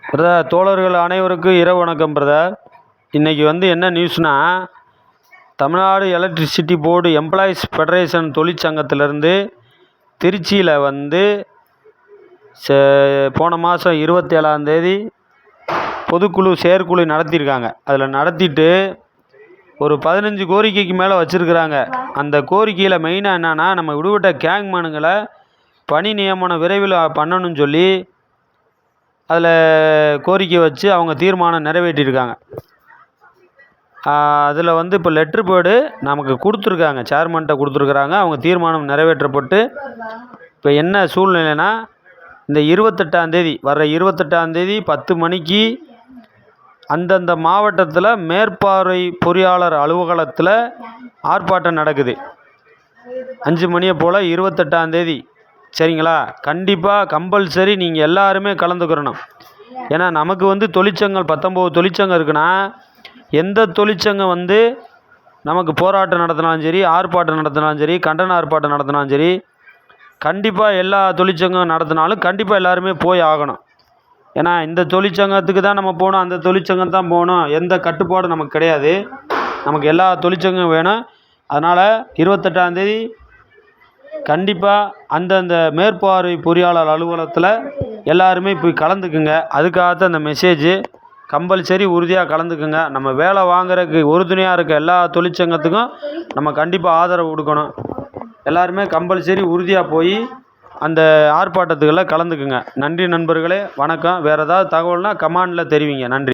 Brother, தோழர்கள் அனைவருக்கும் இரவு வணக்கம் பிரதர். இன்றைக்கி என்ன நியூஸ்னால், Tamil Nadu electricity board employees federation தொழிற்சங்கத்திலேருந்து திருச்சியில் போன மாதம் 27ஆம் தேதி பொதுக்குழு செயற்குழு நடத்தியிருக்காங்க. அதில் நடத்திட்டு ஒரு 15 கோரிக்கைக்கு மேலே வச்சுருக்குறாங்க. அந்த கோரிக்கையில் மெயினாக என்னென்னா, நம்ம விடுபட்ட கேங்மேனுங்களை பணி நியமனம் விரைவில் பண்ணணும்னு சொல்லி அதில் கோரிக்கை வச்சு அவங்க தீர்மானம் நிறைவேற்றியிருக்காங்க. அதில் இப்போ லெட்ரு பேர்டு நமக்கு கொடுத்துருக்காங்க, சேர்மன்கிட்ட கொடுத்துருக்குறாங்க. அவங்க தீர்மானம் நிறைவேற்றப்பட்டு இப்போ என்ன சூழ்நிலைனா, இந்த 28ஆம் தேதி வர்ற 28ஆம் தேதி 10 மணிக்கு அந்தந்த மாவட்டத்தில் மேற்பார்வை பொறியாளர் அலுவலகத்தில் ஆர்ப்பாட்டம் நடக்குது. 5 மணியை போல் 28ஆம் தேதி. சரிங்களா? கண்டிப்பாக கம்பல்சரி நீங்கள் எல்லாருமே கலந்துக்கிறணும். ஏன்னா நமக்கு தொழிற்சங்கம் 19 தொழிற்சங்கம் இருக்குன்னா, எந்த தொழிற்சங்கம் நமக்கு போராட்டம் நடத்தினாலும் சரி, ஆர்ப்பாட்டம் நடத்தினாலும் சரி, கண்டன ஆர்ப்பாட்டம் நடத்தினாலும் சரி, கண்டிப்பாக எல்லா தொழிற்சங்கம் நடத்தினாலும் கண்டிப்பாக எல்லாருமே போய் ஆகணும். ஏன்னா இந்த தொழிற்சங்கத்துக்கு தான் நம்ம போகணும், அந்த தொழிற்சங்கம் தான் போகணும், எந்த கட்டுப்பாடும் நமக்கு கிடையாது. நமக்கு எல்லா தொழிற்சங்கம் வேணும். அதனால் 28ஆம் தேதி கண்டிப்பாக அந்தந்த மேற்பார்வை பொறியாளர் அலுவலகத்தில் எல்லாருமே போய் கலந்துக்குங்க. அதுக்காகத்தான் அந்த மெசேஜு. கம்பல்சரி உறுதியாக கலந்துக்குங்க. நம்ம வேலை வாங்குறதுக்கு உறுதுணையாக இருக்க எல்லா தொழிற்சங்கத்துக்கும் நம்ம கண்டிப்பாக ஆதரவு கொடுக்கணும். எல்லாருமே கம்பல்சரி உறுதியாக போய் அந்த ஆர்ப்பாட்டத்துகளில் கலந்துக்குங்க. நன்றி நண்பர்களே, வணக்கம். வேறு ஏதாவது தகவல்னால் கமெண்டில் தெரிவிங்க. நன்றி.